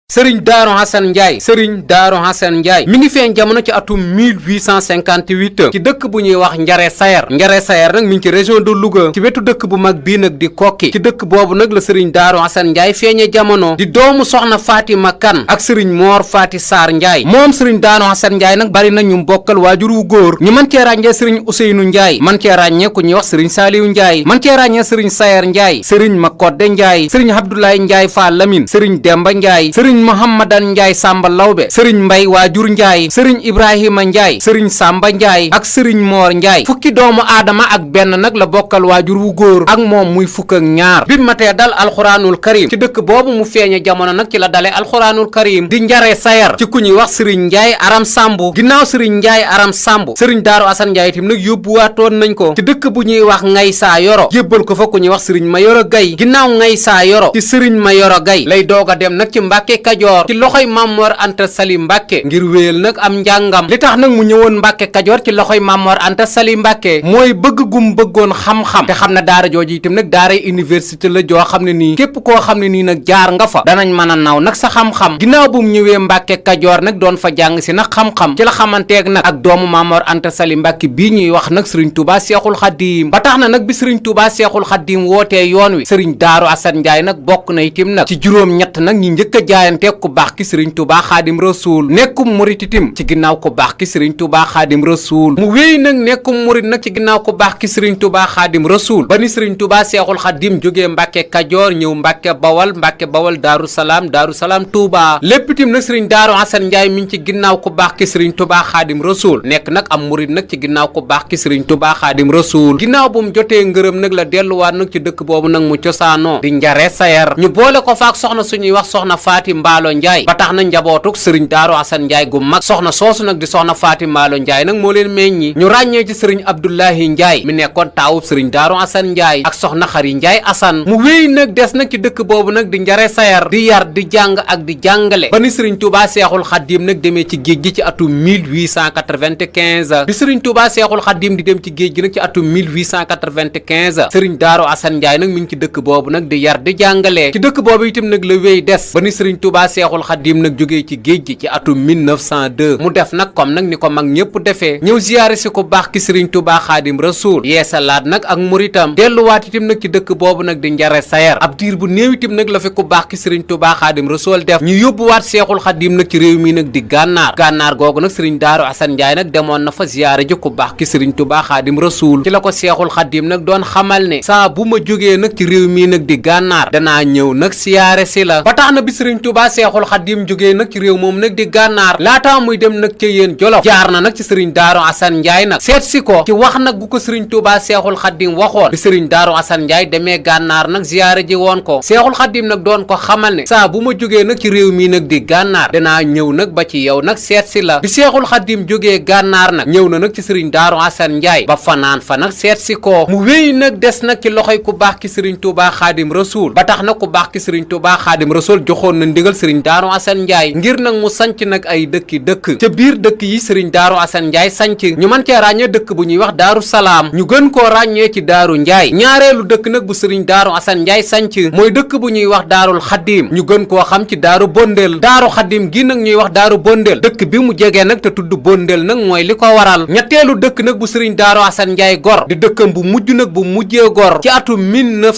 sëriñ Daaru Hasan Njaay sëriñ Daaru Hasan Njaay mi ngi feeñ jamono ci atum 1858 ci dëkk bu ñuy wax Njare Sayer nag mi ngi ci région de Louga ci wetu dëkk bu mag bii nag di Kokki ci dëkk boobu nag la sëriñ Daaru Hasan Njaay feeñe jamono di doomu soxna Fatima Kan ak sëriñ Moor Faati Saar Njaay moom sëriñ Daaru Hasan Njaay nag bari na ñu bokkal waajur wu góor ñu mën cee ràññee sëriñ Useynu Njaay mën cee ràññee ku ñuy wax sëriñ Saaliw Njaay mën cee ràññee sëriñ Sayer Njaay sëriñ Makodde Njaay sëriñ Abdoulaye Njaay Fa Lamin sëriñ Demba Njaay sëriñ Muhammadan Njaay Sàmba Lawbe sëriñ Mbay Waajur Njaay sëriñ Ibrahima Njaay sëriñ Sàmba Njaay ak sëriñ Moor Njaay fukki doomu aadama ak benn nag la bokkal waajur wu góor ak moom muy fukk ak ñaar bi matee dal alxuraanul karim ci dëkk boobu mu feeñe jamono nag ci la dale alxuraanul karim di Njare Sayer ci ku ñuy wax sëriñ Njaay Aram Sàmbu ginnaaw sëriñ Njaay Aram Sàmbu sëriñ Daaru Asan Njaay itam nag yóbbuwaatoon nañ ko ci dëkk bu ñuy wax Ngay Saa Yoro jébbal ko fa ku ñuy wax sëriñ Mayoro Gay ginnaaw Ngay Saa Yoro ci sëriñ Mayoro Gay lay doog a dem nag ci Mbàkke Kajoor ci loxoy Mamor Anta Sali Mbàkke ngir wéyal nag am njàngam li tax nag mu ñëwoon Mbàkke Kajoor ci loxoy Mamor Anta Sali Mbàkke mooy bëgg gum bëggoon xam-xam te xam ne daara jooju itam nag daaray université la joo xam ne nii képp koo xam ne nii nag jaar nga fa danañ mën a naw nag sa xam-xam ginnaaw bu mu ñëwee Mbàkke Kajoor nag doon fa jàng si nag xam-xam ci la xamanteeg nag ak doomu Mamor Anta Sali Mbàkke bii ñuy wax nag sëriñ Tuubaa Seexul Xadiim ba tax na nag bi sëriñ Tuubaa Seexul Xadiim wootee yoon wi sëriñ Daaru Asan Njaay nag bokk na itam nag ci juróom-ñett nag ñi njëkk a jaayanteeg ku baax ki sëriñ Tuubaa Xaadim Rasuul nekkum murit itam ci ginnaaw ku baax ki sëriñ Tuubaa Xaadim Rasuul mu wéy nag nekkum murit nag ci ginnaaw ku baax ki sëriñ Tuubaa Xaadim Rasuul ba ni sëriñ Tuubaa Seexul Xadiim jógee Mbàkke Kajoor ñëw Mbàkke Bawal Daaru Salaam Tuubaa lépp itam nag sëriñ Daaru Asan Njaay mi ngi ci ginnaaw ku baax ki sëriñ Tuubaa Xaadim Rasuul nekk nag am murit nag ci ginnaaw ku baax ki sëriñ Tuubaa Xaadim Rasuul ginnaaw bu mu jotee ngërëm nag la delluwaat nag ci dëkk boobu nag mu cosaanoo di Njare Sayer ñu boole ko faak soxna suñuy wax soxna Faati Mbaalo Njaay ba tax na njabootuk sëriñ Daaru Asan Njaay gu mag soxna soosu nag di soxna Faati Mbaalo Njaay nag moo leen meññi ñu ràññee ci sëriñ Abdullahi Njaay mi nekkoon taawub sëriñ Daaru Asan Njaay ak soxna Xari Njaay Asan mu wéy nag des nag ci dëkk boobu nag di Njare Sayer di yar di jàng ak di jàngale ba ni sëriñ Tuubaa Seexul Xadiim nag demee ci géej gi ci atum 1895 bi sëriñ Tuubaa Seexul Xadiim di dem ci géej gi nag ci atum 1895 sëriñ Daaru Asan Njaay nag mi ngi ci dëkk boobu nag di yar di jàngale ci dëkk boobu itam nag la wéy des ba ni sëriñ Tuubaa Seexul Xadiim nag jógee ci géej gi ci atum 1902 mu def nag comme nag ni ko mag ñëpp defee ñëw ziyaare si ku baax ki sëriñ Tuubaa Xaadim Rasuul yeesalaat nag ak muritam delluwaat itam nag ci dëkk boobu nag di Njare Sayer ab diir bu néew itam nag la fi ku baax ki sëriñ Tuubaa Xaadim Rasuul def ñu yóbbuwaat Seexul Xadiim nag ci réew mi nag di gànnaar googu nag sëriñ Daaru Asan Njaay nag demoon na fa ziyaare ji ku baax ki sëriñ Tuubaa Xaadim Rasuul ci la ko Seexul Xadiim nag doon xamal ne saa bu ma jógee nag ci réew mi nag di gànnaar danaa ñëw nag siyaare si la ba tax na bi sëriñ Tuubaa Seexul Xadiim jógee nag ci réew moom nag di gànnaar laataa muy dem nag ca yéen Jolof jaar na nag ci sëriñ Daaru Asan Njaay nag seet si ko ci wax nag gu ko sëriñ Tuubaa Seexul Xadiim waxoon bi sëriñ Daaru Asan Njaay demee gànnaar nag ziyaare ji woon ko Seexul Xadiim nag doon ko xamal ne saa bu ma jógee nag ci réew mi nag di gànnaar danaa ñëw nag ba ci yow nag seet si la bi Seexul Xadiim jógee gànnaar nag ñëw na nag ci sëriñ Daaru Asan Njaay ba fanaan fa nag seet si ko mu wéy nag des nag ci loxoy ku baax ki sëriñ Tuubaa Xaadim Rasuul ba tax nag ku baax ki sëriñ Tuubaa Xaadim Rasuul joxoon na ndigal sëriñ Daaru Asan Njaay ngir nag mu sanc nag ay dëkk ca biir dëkk yi sëriñ Daaru Asan Njaay sanc ñu mën cee ràññee dëkk bu ñuy wax Daaru Salaam ñu gën koo ràññee ci Daaru Njaay ñaareelu dëkk nag bu sëriñ Daaru Asan Njaay sanc mooy dëkk bu ñuy wax Daarul Xadiim ñu gën koo xam ci Daaru Bondel Daaru Xadiim gi nag ñuy wax Daaru Bondel dëkk bi mu jegee nag te tudd Bondel nag mooy li ko waral ñetteelu dëkk nag bu sëriñ Daaru Asan Njaay gor di dëkkam bu mujj nag bu mujjee gor ci atum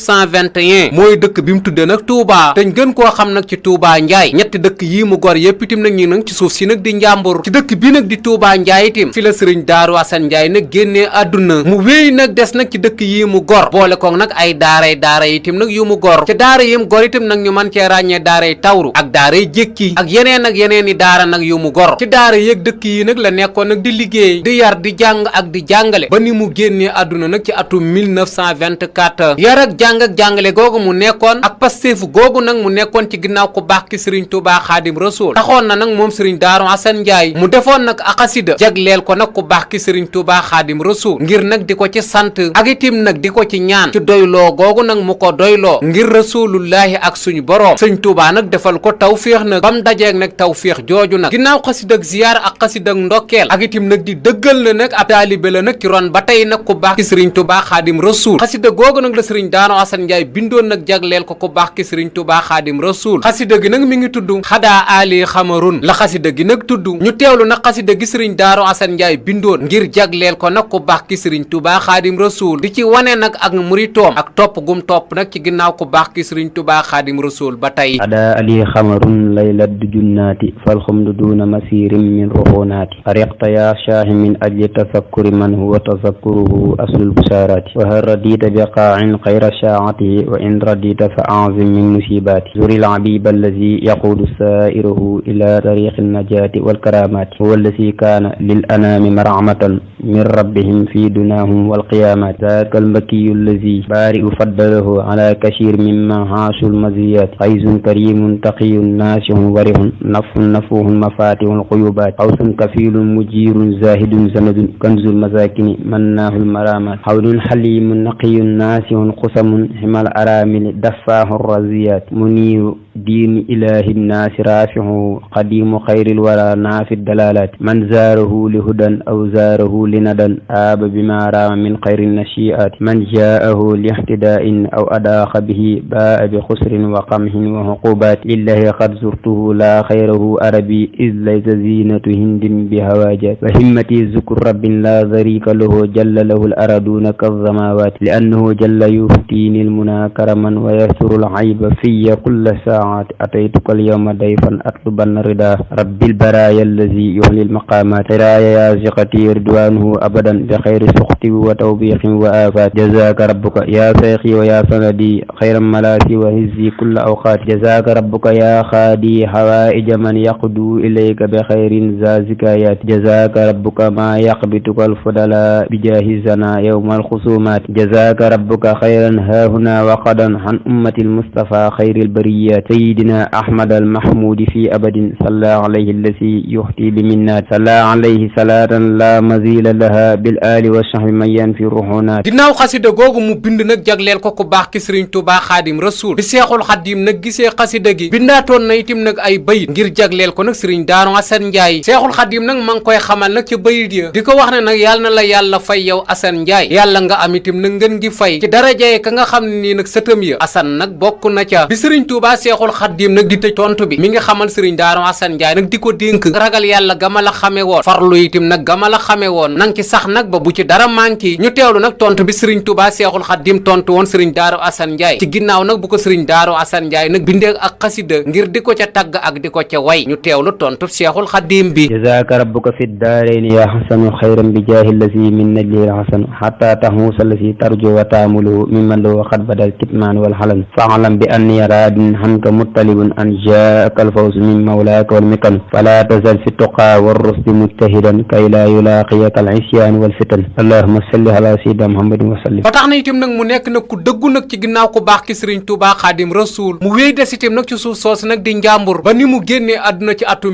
1921 mooy dëkk bi mu tudde nag Touba te ñu gën koo xam nag ci Touba Njaay ñetti dëkk yii mu gor yépp itam nag ñi nag ci suuf si nag di njàmbur ci dëkk bi nag di Touba Njaay itam fi la sëriñ Daaru Asan Njaay nag génnee àdduna mu wéy nag des nag ci dëkk yii mu gor boole koog nag ay daara itam nag yu mu gor ci daara yim gor itam nag ñu mën cee ràññee daaray tawru ak daaray jékki ak yeneen i daara nag yu mu gor ci daara yëg dëkk yi nag la nekkoon nag di liggéey di yar di jàng ak di jàngale ba ni mu génnee àdduna nag ci atum 1924 yar ak jàng ak jàngale googu mu nekkoon ak pasteefu googu nag mu nekkoon ci ginnaaw ku baax ki sëriñ Tuubaa Xaadim Rasuul taxoon na nag moom sëriñ Daaru Asan Njaay mu defoon nag ak xasida jagleel ko nag ku baax ki sëriñ Tuubaa Xaadim Rasuul ngir nag di ko ci sant ak itim nag di ko ci ñaan ci doyloo googu nag mu ko doyloo ngir rasulullahi ak suñu boroom sëñ Tuubaa nag defal ko tawféex nag bam dajeeg nag tawféex jooju nag ginnaaw xasida ak ziyaar ak xasida ak ndokkeel ak itim nag di dëggal na nag ab taalibe la nag ci ron ba tey nag ku baax ki sëriñ Tuubaa Xaadim Rasuul xasida googu nag la sëriñ Daaru Asan Njaay bindoon nag jagleel ko ku baax ki sëriñ Tuubaa Xaadim Rasuul xasida gi nag nag mi ngi tudd xadaa ali xamarun la xasida gi nag tudd ñu teewlu nag xasida gi sëriñ Daaru Asan Njaay bindoon ngir jagleel ko nag ku baax ki sëriñ Tuubaa Xaadim Rasuul di ci wane nag ak muritoom ak topp gum topp nag ci ginnaaw ku baax ki sëriñ Tuubaa Xaadim Rasuul ba tey xadaa ali xamarun laylat du junnaati falxumdu duuna masirin min ruxunaati ariqta yaa shaahi min ajli tafakkuri man huwa tafakkuruhu aslul busaaraati wa hal radita bi qaa'in xayra shaa'atihi wa in radita fa a'zim min musibaati zuril abiba allazi yaquudu saa'iruhu ila tariqi najaati walkaraamaati huwa allazi kaana lil anaami marhamatan min rabbihim fi dunaahum walqiyaamaati zaaka almakiyu allazi baari'u faddalahu ala kasiir mimman haashul maziyaati xaysun karimun taqiyun naasihun warihun nafun nafuhun mafatihul quyubaati xawsun kafiilun mujiirun zaahidun sanadun kanzul masaakini mannaahul maramaat xawlun xalimun naqiyun naasihun xusamun himal araamili daffaahu raziyaat muniiru diini ilaahi nnaasi raafihu qadiimu xayril wara naafi dalaalaat man zaarahu li hudan aw zaarahu li nadan aaba bima raama min xayri nashiaat man jaahu li ihtidaa'in aw adaaxa bihi baa bi xusrin wa qamhin wa huqubaat lillahi qad zurtuhu laa xayrahu arabi iz laysa zinatu hindin bi hawaajaat wa himmati zukur rabbin laa zarika lahu jalla lahu al araduuna kazamawaat li annahu jalla yuftiini almunaa karaman wa yasuru al ayba fiya kulla saa أتيتك اليوم ضيفا أطلبا رضا رب البرايا الذي يحيي المقامات سرايا يا ثقتي رضوانه أبدا بخير سخط وتوبيخ وآفات جزاك ربك يا شيخي ويا سندي خير ملاسي وهزي كل أوقات جزاك ربك يا خادي حوائج من يقدو إليك بخير ذا زكايات جزاك ربك ما يقبتك الفضلاء بجاه زنا يوم الخصومات جزاك ربك خيرا هاهنا وقدا عن أمة المصطفى خير البريات سيدنا أحمد المحمود في أبد صلى عليه الذي يحتي بمنات صلى عليه صلاة لا مزيل لها بالآل والصحب من ينفي الروحونات ginnaaw xasida googu mu bind nag jagleel ko ku baax ki sëriñ Tuubaa Xaadim Rasuul bi Seexul Xaadim nag gisee xasida gi bindaatoon na itam nag ay bayit ngir jagleel ko nag sëriñ Daaru Asan Njaay Seexul Xaadim nag ma ngi koy xamal nag ca bayit ya di ko wax ne nag yàlla na la yàlla fay yow Asan Njaay yàlla nga am itam nag ngeen gi fay ci darajaye ka nga xam ne nii nag sëtam ya Asan nag bokk na ca bi sëriñ Tuubaa Seexul Xaadim nag di tëj tontu bi mi ngi xamal sëriñ Daaru Asan Njaay nag di ko dénk ragal yàlla gama la xame woon farlu itam nag gama la xame woon nang ci sax nag ba bu ci dara manki ñu teewlu nag tontu bi sëriñ Tuubaa Seexul Xaadim tontu woon sëriñ Daaru Asan Njaay ci ginnaaw nag bu ko sëriñ Daaru Asan Njaay nag bindee ak xasida ngir di ko ca tagg ak di ko ca way ñu teewlu tontu Seexul Xaadim bi jazaaka rabbuka fi daarayni ya xasanu xayran bi jaahi lazi min najli xasanu xata taxuusa lazi tarju wa taamulu mimman lahu xad badal kitmaan wal xalan faalam bi anni raadin xanka muttalibun an jaaka alfawz min mawlaaka wal mikan fala tazal fi tuqaa warrusdi mujtahidan kay laa yulaaqiyaka al isyaan wal fitan allahumma salli ala sayyidina muhammadin wa sallim ba tax na itam nag mu nekk nag ku dëggu nag ci ginnaaw ku baax ki sëriñ Tuubaa Xaadim Rasuul mu wéy des itam nag ci suuf soos nag di njàmbur ba ni mu génnee àdduna ci atum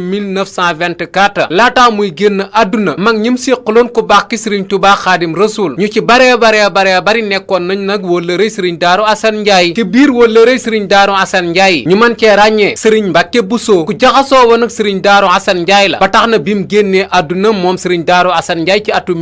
1924 laataa muy génn àdduna mag ñim séqaloon ku baax ki sëriñ Tuubaa Xaadim Rasuul ñu ci baree bari nekkoon nañ nag wóllërëy sëriñ Daaru Asan Njaay ci biir wóllërëy sëriñ Daaru Asan Njaay ñu mën cee ràññee sëriñ Mbàkke Buso ku jaxasoo woon ak sëriñ Daaru Asan Njaay la ba tax na bi mu génnee àdduna moom sëriñ Daaru Asan Njaay ci atum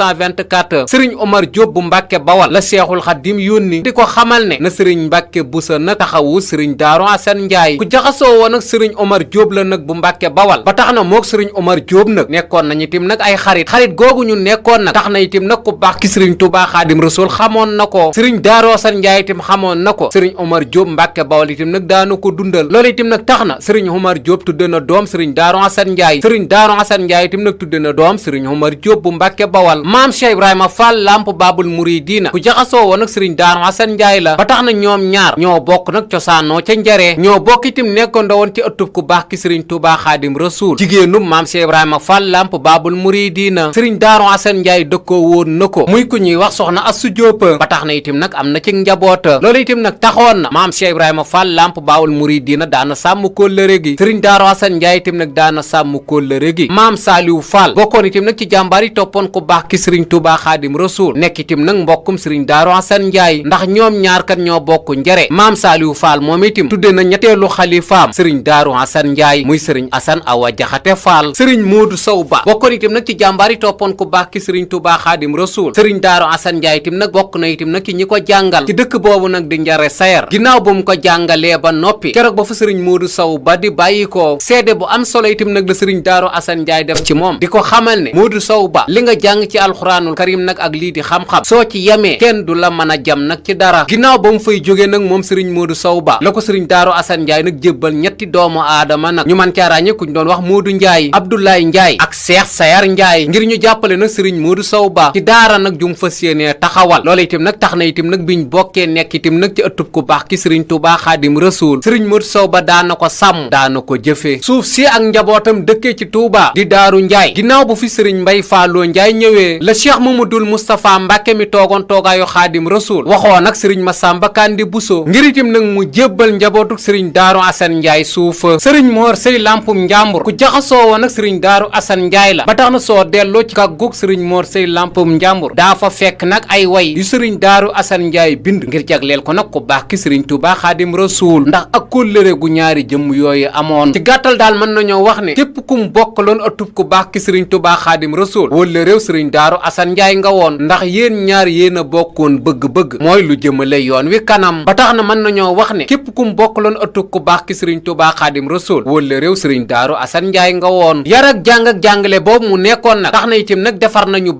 1924 sëriñ Omar Diop bu Mbàkke Bawal la Seexul Xaadim yónni di ko xamal ne na sëriñ Mbàkke Buso nag taxawu sëriñ Daaru Asan Njaay ku jaxasoo woon ak sëriñ Omar Diop la nag bu Mbàkke Bawal ba tax na mook sëriñ Omar Diop nag nekkoon nañu itam nag ay xarit googu ñu nekkoon nag tax na itam nag ku baax ki sëriñ Tuubaa Xaadim Rasuul xamoon na ko sëriñ Daaru Asan Njaay itam xamoon na ko sëriñ Omar Diop Mbàkke Bawal itam nag daanu ko dundal loolu itam nag tax na sëriñ Omar Diop tudde na doom sëriñ Daaru Asan Njaay sëriñ Daaru Asan Njaay itam nag tudde na doom sëriñ Omar Diop bu Mbàkke Bawal maam Cheikh Ibrahima Fall Lamp Babul Muridina ku jaxasoo woon nag sëriñ Daaru Asan Njaay la ba tax na ñoom ñaar ñoo bokk nag cosaanoo ca njaree ñoo bokk itam nekkoon woon ci ëttub ku baax ki sëriñ Tuubaa Xaadim Rasuul jigéenum maam Cheikh Ibrahima Fall Lamp Babul Muridina sëriñ Daaru Asan Njaay dëkkoo woon na ko muy ku ñuy wax soxna Assu Jóob ba tax na itam nag am na ci njaboota loolu itam nag taxoon na maam Cheikh Ibrahima Fall Lamp Babul Muridina daana sàmm kóllëre gi sëriñ Daaru Asan Njaay itam nag daana sàmm kóllëre gi maam Saaliw Fall bokkoon itam nag ci jàmbaar yi toppoon ku baax ki sëriñ Tuubaa Xaadim Rasuul nekk itam nag mbokkum sëriñ Daaru Asan Njaay ndax ñoom ñaar kat ñoo bokk njare maam Saaliw Fall moom itam tudde na ñetteelu xalifaam sëriñ Daaru Asan Njaay muy sëriñ Asan Awa Jaxate Fall sëriñ Moodu Sow Ba bokkoon itam nag ci jàmbaar yi toppoon ku baax ki sëriñ Tuubaa Xaadim Rasuul sëriñ Daaru Asan Njaay itam nag bokk na itam nag ci ñi ko jàngal ci dëkk boobu nag di njare sayer ginnaaw bu mu ko jàngalee ba noppi noppi keroog ba fa sëriñ Modou Sow ba di bàyyi ko seede bu am solo itam nag la sëriñ Daaru Asan Njaay def ci moom di ko xamal ne Modou Sow ba li nga jàng ci alxuraanul karim nag ak lii di xam-xam soo ci yemee kenn du la mën a jam nag ci dara ginnaaw ba mu fay jógee nag moom sëriñ Modou Sow ba la ko sëriñ Daaru Asan Njaay nag jébbal ñetti doomu aadama nag ñu man caa ràññee kuñ doon wax Modou Njaay Abdoulaye Njaay ak Cheikh Sayar Njaay ngir ñu jàppale nag sëriñ Modou Sow ba ci daara nag jum fas yéenee taxawal loola itam nag tax na itam nag biñ bokkee nekk itam nag ci ëttub ku baax ki sëriñ Tuubaa Xaadim Rasuul sëriñ Modou Sow ba daana ko sàmm daana ko jëfee suuf si ak njabootam dëkkee ci Touba di Daaru Njaay ginnaaw bu fi sëriñ Mbay Falloo Njaay ñëwee la Cheikh Mamadul Moustapha Mbàkke mi toogoon toogaayu Xaadim Rasuul waxoo nag sëriñ Masamba Kandi Buso ngir itam nag mu jébbal njabootuk sëriñ Daaru Asan Njaay suufa sëriñ Moor Sëy Lampum Njàmbur ku jaxasoo woon nag sëriñ Daaru Asan Njaay la ba tax na soo delloo ci kàggug sëriñ Moor Sëy Lampum Njàmbur daa fa fekk nag ay way yu sëriñ Daaru Asan Njaay bind ngir jagleel ko nag ku baax ki sëriñ Tuubaa Xaadim Rasuul ndax ak kóllëre gu ñaari jëmm yooyu amoon ci gàttal daal mën nañoo wax ne képp kum bokkaloon ëttub ku baax ki sëriñ Tuubaa Xaadim Rasuul wala réew sëriñ Daaru Asan Njaay nga woon ndax yéen ñaar yéen a bokkoon bëgg-bëgg mooy lu jëmale yoon wi kanam ba tax na mën nañoo wax ne képp kum bokkaloon ëttub ku baax ki sëriñ Tuubaa Xaadim Rasuul wala réew sëriñ Daaru Asan Njaay nga woon yar ak jàng ak jàngale boobu mu nekkoon nag tax na itam nag defar nañu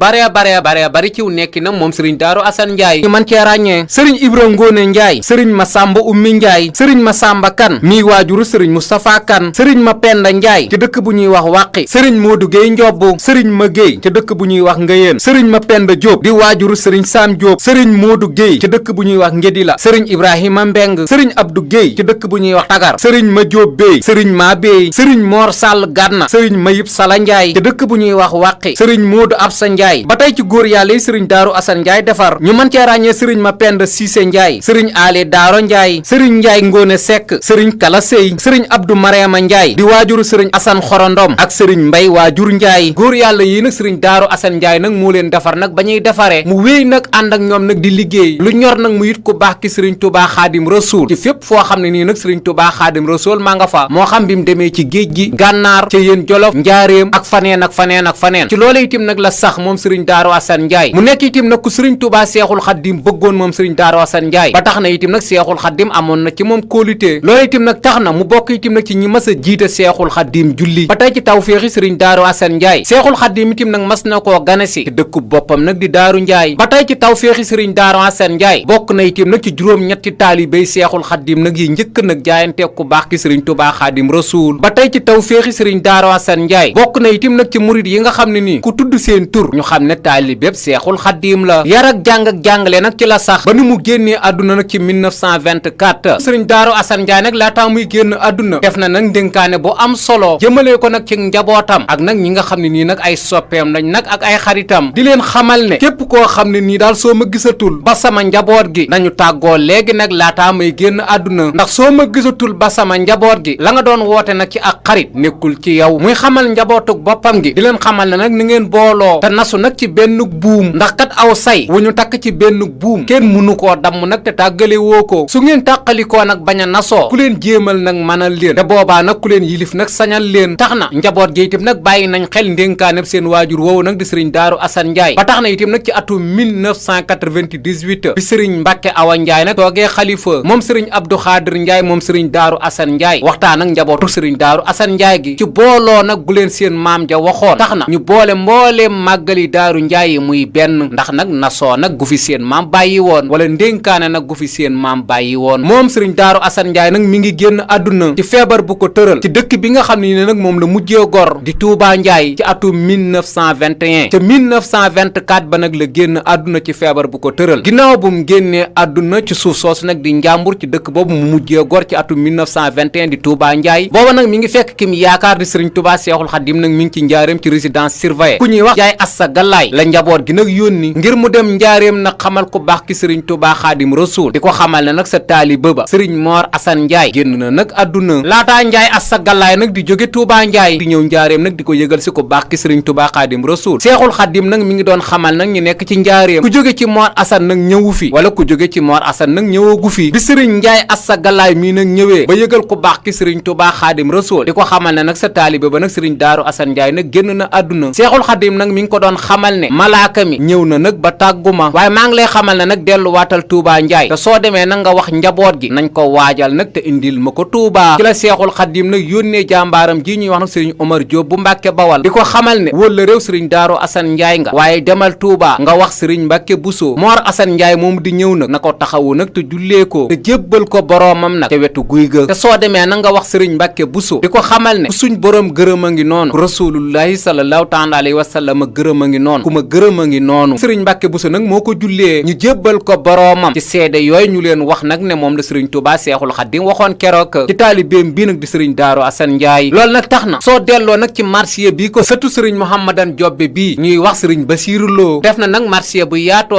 bari ciw nekki nag moom sëriñ Daaru Asan Njaay ñu mën cee ràññee sëriñ Ibra Ngóone Njaay sëriñ Masamba Ummi Njaay sëriñ Masamba Kan mii waajuru sëriñ Moustapha Kan sëriñ Mapenda Njaay ci dëkk bu ñuy wax Wàqi sëriñ Moodu Géey Njobbu sëriñ Ma Géey ci dëkk bu ñuy wax Ngéyeen sëriñ Mapenda Jóob di waajuru sëriñ Saam Jóob sëriñ Moodu Géey ci dëkk bu ñuy wax Ngédila sëriñ Ibrahima Mbeng sëriñ Abdu Géey ci dëkk bu ñuy wax Tagar sëriñ Ma Jóob Béey sëriñ Ma Béey sëriñ Moor Sàll Gànna sëriñ Mayib Sala Njaay ci dëkk bu ñuy wax Wàqi sëriñ Moodu Absa Njaay ba tey ci góor yàlla yi sëriñ Daaru Asan Njaay defar ñu mën cee ràññee sëriñ Mapenda Siise Njaay sëriñ Ali Daaro Njaay sëriñ Njaay Ngóone Sekk sëriñ Kala Sey sëriñ Abdu Mariama Njaay di waajuru sëriñ Asan Xorondom ak sëriñ Mbay waajur Njaay góor yàlla yi nag sëriñ Daaru Asan Njaay nag moo leen defar nag ba ñuy defaree mu wéy nag ànd ak ñoom nag di liggéey lu ñor nag mu it ku baax ki sëriñ Tuubaa Xaadim Rasuul ci fépp foo xam ne nii nag sëriñ Tuubaa Xaadim Rasuul maa nga fa moo xam bi mu demee ci géej gi gànnaar ca yéen Jolof njaaréem ak faneen ak faneen ak faneen ci loola itim nag la sax moom sëriñ Daaru Asan Njaay mu nekk itim nag ku sëriñ Tuubaa Seexul Xaddim bëggoon moom sëriñ Daaru Asan Njaay ba tax na itim nag Seexul Xaddim amoon na ci moom kóolute loola itim nag tax na mu bokk itim nag ci ñi mas a jiite Seexul Xaddim julli ba tey ci tawféexi sëriñ Daaru Asan Njaay Seexul Xaddim itim nag mas na koo ganesi ci dëkkub boppam nag di Daaru Njaay ba tey ci tawféexi sëriñ Daaru Asan Njaay bokk na itim nag ci juróom-ñetti taalibey Seexul Xaddim nag yi njëkk nag jaayante ku baax ki sëriñ Tuubaa Xaadim Rasuul ba tey ci tawféexi sëriñ Daaru Asan Njaay bokk na itim nag ci murit yi nga xam ne nii ku tudd seen tur ñu xam ne taalibeb Seexul Xaddim la yar ak jàng ak jàngale nag ci la sax ba nu mu génnee àdduna nag ci 1924 sëriñ Daaru Asan Njaay nag laataa muy génn àdduna def na nag ndénkaane bu am solo jëmalee ko nag ci njabootam ak nag ñi nga xam ne nii nag ay soppeem lañ nag ak ay xaritam di leen xamal ne képp koo xam ne nii daal soo ma gisatul ba sama njaboot gi nañu tàggoo léegi nag laataa may génn àdduna ndax soo ma gisatul ba sama njaboot gi la nga doon woote nag ci ak xarit nekkul ci yow muy xamal njabootug boppam gi di leen xamal ne nag ni ngeen booloo te nasu nag ci benn buum ndax kat aw say wu ñu takk ci benn buum kenn mënu koo damm nag te tàggale woo ko su ngeen tàqalikoo nag bañ a nasoo ku leen jéemal nag mënal leen te boobaa nag ku leen yilif nag sañal leen tax na njaboot gi itam nag bàyyi nañ xel ndénkaaneb seen waajur woowu nag di sëriñ Daaru Asan Njaay ba tax na itam nag ci atum 1998 bi sëriñ Mbàkke Awa Njaay nag toogee xalifa moom sëriñ Abdu Xaadir Njaay moom sëriñ Daaru Asan Njaay waxtaan ak njabootu sëriñ Daaru Asan Njaay gi ci booloo nag gu leen seen maam ja waxoon tax na ñu boole mbooleem màggali Daaru Njaay yi muy benn ndax nag nasoo nag gu fi seen maam bàyyi woon wala ndénkaane nag gu fi seen maam bàyyi woon moom sëriñ Daaru Asan Njaay nag mi ngi génn àdduna ci feebar bu ko tëral ci dëkk bi nga xam ne nag moom la mujjee gor di Tuubaa Njaay ci atum 1921 ca 1924 ba nag la génn àdduna ci feebar bu ko tëral ginnaaw bu mu génnee àdduna ci suuf soosu nag di Njàmbur ci dëkk boobu mu mujjee gor ci atum 1921 di Tuubaa Njaay booba nag mi ngi fekk ki mu yaakaar di sëriñ Tuubaa Seexul Xaddim nag mi ngi ci njaareem ci résidence surveillée ku ñuy wax Njaay Assa Galaay la njaboot gi nag yónni ngir mu dem njaareem nag xamal ko baax ki sëriñ Tuubaa Xaadim Rasuul di ko xamal ne nag sa taalibe ba sëriñ Moor Asan Njaay génn na nag àdduna laataa Njaay Assa Galaay nag di jóge Tuubaa Njaay di ñëw njaareem nag di ko yëgal si ko baax ki sëriñ Tuubaa Xaadim Rasuul Seexul Xaddim nag mi ngi doon xamal nag ñu nekk ci njaareem ku jóge ci Moor Asan nag ñëwu fi wala ku jóge ci Moor Asan nag ñëwoogu fi bi sëriñ Njaay Assa Galaay mii nag ñëwee ba yëgal ko baax ki sëriñ Tuubaa Xaadim Rasuul di ko xamal ne nag sa taalibe ba nag sëriñ Daaru Asan Njaay nag génn na àdduna Seexul Xaddim nag mi ngi ko doon xamal ne malaaka mi ñëw na nag ba tàgguma waaye maa ngi lay xamal ne nag delluwaatal Tuubaa Njaay te soo demee nag nga wax njaboot gi nañ ko waaj waajal nag te indil ma ko Touba ci la Seexul Xaddim nag yónnee jàmbaaram ji ñuy wax nag sëriñ Omar Diop bu Mbàkke Bawal di ko xamal ne wala réew sëriñ Daaru Asan Njaay nga waaye demal Touba nga wax sëriñ Mbàkke Buso Mor Asan Njaay moom di ñëw nag na ko taxawu nag te jullee ko te jébbal ko boroomam nag te wetu guy ga te soo demee na nga wax sëriñ Mbàkke Buso di ko xamal ne ku suñ boroom gërëm a ngi noonu ku rasulullahi sallallahu taala alayhi wa sallam gërëm a ngi noonu ku ma gërëm a ngi noonu sëriñ Mbàkke Buso nag moo ko jullee ñu jébbal ko boroomam ci seede yooyu ñu leen wax nag ne moom la sëriñ Touba Seexul Xaddim waxoon keroog ci taalibeem bii nag di sëriñ Daaru Asan Njaay loolu nag tax na soo delloo nag ci marsiya bii ko sëtu sëriñ Mouhamadan Jobbe bii ñuy wax sëriñ Basiiru Lo def na nag marsiya bu yaatu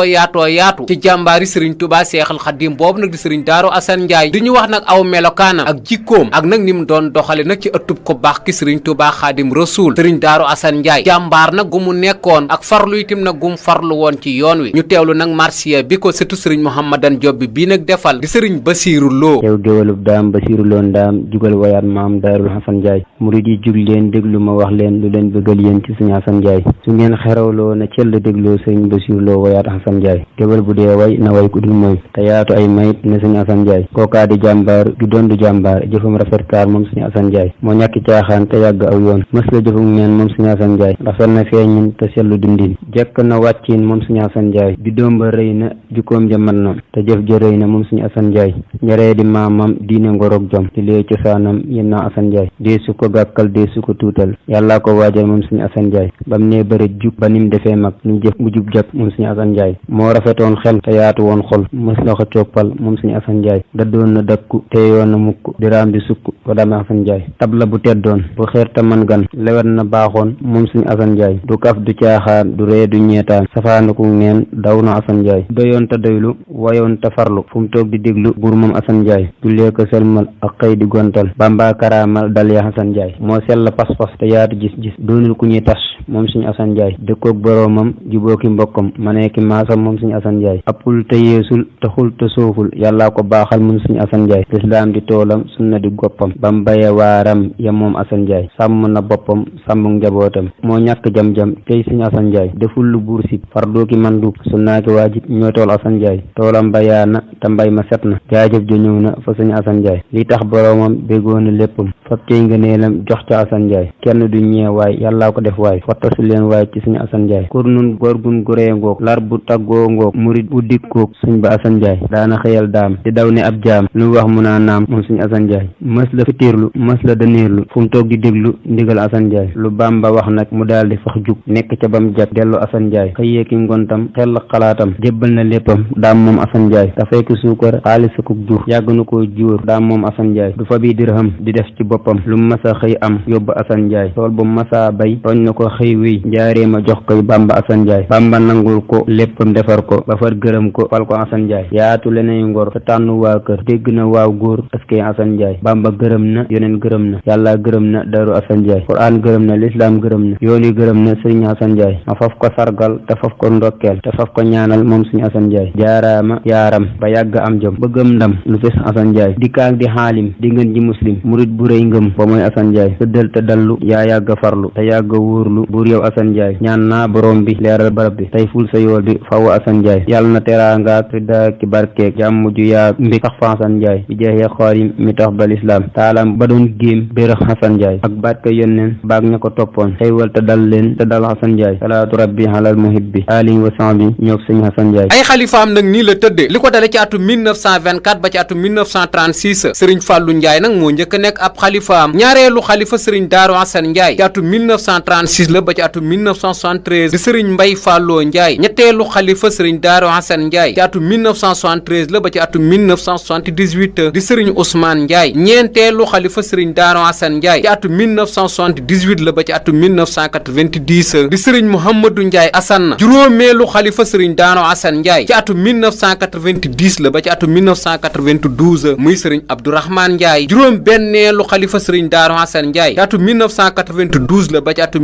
ci jàmbaari sëriñ Touba Seexul Xaddim boobu nag di sëriñ Daaru Asan Njaay di ñu wax nag aw melokaanam ak jikkoom ak nag ni mu doon doxale nag ci ëttub ko baax ki sëriñ Touba Xaadim Rasuul sëriñ Daaru Asan Njaay jàmbaar nag gu mu nekkoon ak farlu itam nag gu mu farlu woon ci yoon wi ñu teewlu nag marsiya bi ko sëtu sëriñ Mouhamadan Jobbe bii nag defal di sëriñ Basiiru Lo yow géwalub daam Basiiru Lo ndaam jugal wayaat maam Daarul Xasan Njaay murid yi jug leen déglu ma wax leen lu leen bëggal yéen ci sëriñ Xasan Njaay su ngeen xerawloo na cell dégloo sëriñ Basiiru Lo wayaat Xasan Njaay géwal bu dee way na way ku dul mooy te yaatu ay mayit ne sëriñ Xasan Njaay kookaa di jàmbaar ju doon du jàmbaar jëfam rafet kaar moom sëriñ Xasan Njaay moo ñàkki caaxaan te yàgg aw yoon mës la jëfum neen moom sëriñ Xasan Njaay rafet na feeñin te sellu dundin jekk na wàccin moom sëriñ Xasan Njaay juddoom ba rëy na jukkoom ja mat na te jëf ja rëy na moom sëriñ Xasan Njaay ñaree di maamam diine ngorog jom di lee cosaanam yéen naa Xasan Njaay dee su ko gàkkal dee su ko tuutal yàllaa ko waajal moom sëriñ Xasan Njaay bam nee bëri jub ba nim defee mag ñu jëf mu jub jak moom sëriñ Xasan Njaay moo rafetoon xel te yaatu woon xol mës la ko coppal moom sëriñ Xasan Njaay daddoon na dakku te yoon na mukk diraam di sukk ko dame Xasan Njaay tabla bu teddoon bu xeer te man gan lewet na baaxoon moom sëriñ Xasan Njaay du kaf du caaxaan du ree du ñeetaan safaanaku neen daw na Xasan Njaay doyoon te doylu wayoon te farlu fu mu toog di déglu buur moom Xasan Njaay jullee ko selmal ak xëy di gontal bamba karaamal dal ya Xasan Njaay moo sell pas-pas te yaatu gis-gis doonul ku ñuy tas moom sëriñ Xasan Njaay dëkkoog boroomam jubóoki mbokkam maneeki maasam moom sëriñ Xasan Njaay appul te yeesul te xul te sooful yàllaa ko baaxal moom sëriñ Xasan Njaay lislaam di toolam sunna di goppam bam baye waaram ya moom Xasan Njaay sàmm na boppam sàmm njabootam moo ñàkk jam-jam tey sëriñ Xasan Njaay deful lu buur sib fardooki mandub sunnaaki waajib ñoo tool Xasan Njaay toolam bayaana te mbay ma set na jaajëf ja ñëw na fa sëriñ Xasan Njaay li tax boroomam béggoona léppam fab tey ngëneelam jox ca Xasan Njaay kenn du ñee waay yàllaa ko def waay fottasu leen waay ci sëriñ Xasan Njaay kur nun gorgun guree ngoog lar bu taggoo ngoog murit bu dikkoog sëriñ ba Xasan Njaay daana xëyal daam di daw ne ab jaam lu wax mu naa naam moom sëriñ Xasan Njaay mës la fitiirlu mës la daniirlu fu mu toog di déglu ndigal Xasan Njaay lu Bàmba wax nag mu daal di fax jug nekk ca bam jag dellu Xasan Njaay xëyee ki ngontam xel xalaatam jébbal na léppam daam moom Xasan Njaay dafay ko suukar xaalis akuk jur yàgg na koo jóor daam moom Xasan Njaay du fa bi dirham di def ci boppam lu masa xëy am yóbbu Xasan Njaay tool bu masa bay tooñ na ko xëy wéy njaaree ma jox koy Bàmba Xasan Njaay Bàmba nangul ko léppam defar ko ba far gërëm ko fal ko Xasan Njaay yaatu lenay ngor te tànn waa kër dégg na waaw góor askay Xasan Njaay Bàmba gërëm na yoneen gërëm na yàlla gërëm na Daaru Xasan Njaay Quraan gërëm na lislaam gërëm na yooni gërëm na sëriñ Xasan Njaay ma faf ko sargal te faf ko ndokkeel te faf ko ñaanal moom sëriñ Xasan Njaay jaaraama yaaram ba yàgg am jom bëggam ndam lu fes Xasan Njaay dikkaak di xaalim di ngeen ji muslim murit bu rëy ngëm ba mooy Xasan Njaay tëddal te dallu yaa yàgg farlu te yàgg wóorlu buur yow Xasan Njaay ñaan naa borom bi leeral barab bi tey ful sa yool bi faw Xasan Njaay yàlla na teraangaak ridda ki barkeek jàmm ju yaa mbik sax fa Xasan Njaay bi jeexee xaalim mi tax bal islam taalam ba doon géem bérëx Xasan Njaay ak barke yonneen baag ña ko toppoon xëywal te dal leen te dal Xasan Njaay salaatu rabbi alal muhibbi alihi wa sahbi ñoog sëñ Xasan Njaay ay xalifaam nag nii la tëddee li ko dale ci atum 1924 ba ci atum 1936 sëriñ Fàllu Njaay nag moo njëkk a nekk ab xalifaam ñaareelu xalifa sëriñ Daaru Xasan Njaay ci atum 1936 la ba ci atum 1973 di sëriñ Mbay Fàlloo Njaay ñetteelu xalifa sëriñ Daaru Xasan Njaay ci atum 1973 la ba ci atum 1978 di sëriñ Ousmane Njaay ñeenteelu xalifa sëriñ Daaru Xasan Njaay ci atum 1978 la ba ci atum 1990 di sëriñ Mouhamadou Njaay Asan juróomeelu xalifa sëriñ Daaru Xasan Njaay ci atum 1990 la ba ci atum 1992 muy sëriñ Abdourahmane Njaay juróom benneelu xalifa sëriñ Daaru Xasan Njaay ci atum 1992 la ba ci atum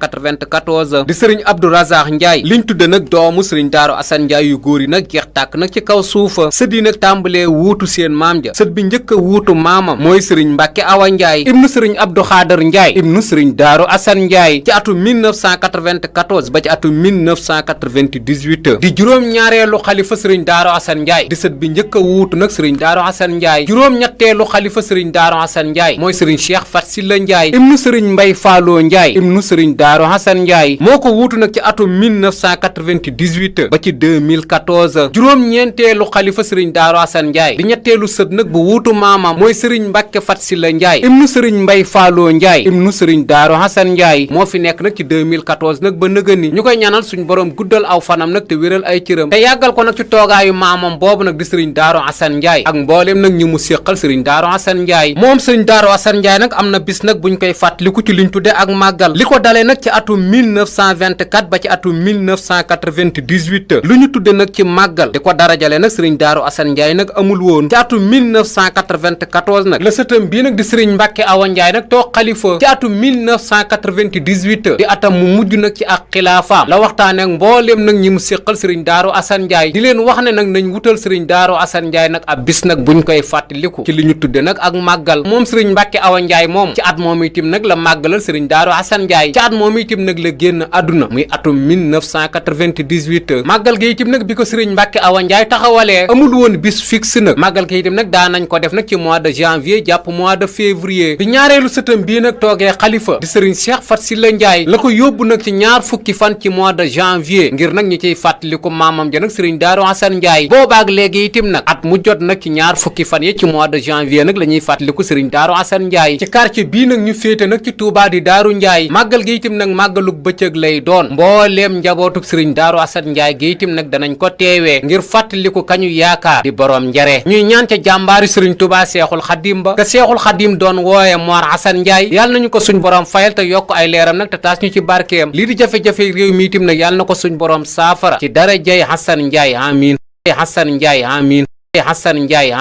1994 di sëriñ Abdou Razak Ndiaye liñ tudde nag doomu sëriñ Daaru Asan Ndiaye yu góor yi nag jeex tàkk nag ci kaw suufa sët yi nag tàmbalee wuutu seen maam ja sët bi njëkk a wuutu maamam mooy sëriñ Mbàkke Awa Ndiaye ibnu sëriñ Abdou Xaadar Ndiaye ibnu sëriñ Daaru Asan Ndiaye ci atum 1994 ba ci atum 1998 di juróom-ñaareelu xalifa sëriñ Daaru Asan Ndiaye di sët bi njëkk a wuutu nag sëriñ Daaru Asan Ndiaye juróom-ñetteelu xalifa sëriñ Daaru Asan Ndiaye mooy sëriñ Cheikh Fat Silla Ndiaye ibnu sëriñ Mbay Faaloo Ndiaye ibnu sëriñ Daaru Asan Ndiaye moo ko wuutu nag ci atum 1998 ba ci 2014 juróom-ñeenteelu xalifa sëriñ Daaru Asan Ndiaye di ñetteelu sët nag bu wuutu maamam mooy sëriñ Mbàkke Fat Silla Ndiaye ibnu sëriñ Mbay Faaloo Ndiaye ibnu sëriñ Daaru Asan Ndiaye moo fi nekk nag ci 2014 nag ba nëgëni ñu koy ñaanal suñ borom guddal aw fanam nag te wéral ay cëram te yàggal ko nag ci toogaayu maamam boobu nag di sëriñ Daaru Asan Ndiaye ak mbooleem nag ñi mu séqal sëriñ Daaru Asan Ndiaye moom sëriñ Daaru Asan Ndiaye nag am na bis nag buñ koy fàttaliku ci liñ tudde ak màggal li ko dalee nag ci atum 1924 ba ci atum 1998 lu ñu tudde nag ci màggal di ko darajale nag sëriñ Daaru Asan Ndiaye nag amul woon ci atum 1994 nag la sëtam bii nag di sëriñ Mbàkke Awa Ndiaye nag toog xalifa ci atum 1998 di atam mu mujj nag ci ak xilaafaam la waxtaane ak mbooleem nag ñi mu séqal sëriñ Daaru Asan Ndiaye di leen wax ne nag nañ wutal sëriñ Daaru Asan Ndiaye nag ab bis nag buñ koy fàttaliku ci li ñu tudde nag ak màggal moom sëriñ Mbàkke Awa Ndiaye moom ci at moom itim nag la màggalal sëriñ Daaru Asan Ndiaye ci at moom itim nag la génn àdduna muy atum 1998 màggal gi itim nag bi ko sëriñ Mbàkke Awa Ndiaye taxawalee amul woon bis fixe nag màggal gi itim nag daa nañ ko def nag ci mois de janvier jàpp mois de février bi ñaareelu sëtam bii nag toogee xalifa di sëriñ Cheikh Fat Silla Ndiaye la ko yóbbu nag ci ñaar fukki fan ci mois de janvier ngir nag ñu ciy fàttaliku maamam ja nag sëriñ Daaru Asan Ndiaye boobaak léegi itim nag at mu jot nag ci ñaar fukki fan yi ci mois de janvier nag la ñuy fàttaliku sëriñ Daaru Asan Ndiaye ci quartier bii nag ñu féete nag ci Touba di Daaru Ndiaye màggal gi itim nag màggalug bëccëg lay doon mbooleem njabootuk sëriñ Daaru Asan Ndiaye gi itim nag danañ ko teewee ngir fàttaliku kañu yaakaar di borom njare ñuy ñaan ca jàmbaari sëriñ Touba Seexul Xadim ba ka Seexul Xadim doon wooye Mor Asan Ndiaye yàlla nañu ko suñ borom fayal te yokk ay leeram nag te taas ñu ci barkeem lii di jafe-jafe réew mi itim nag yàlla na ko suñ borom saafara ci darajay Hasan Ndiaye amin Hasan Ndiaye amin Hasan Ndiaye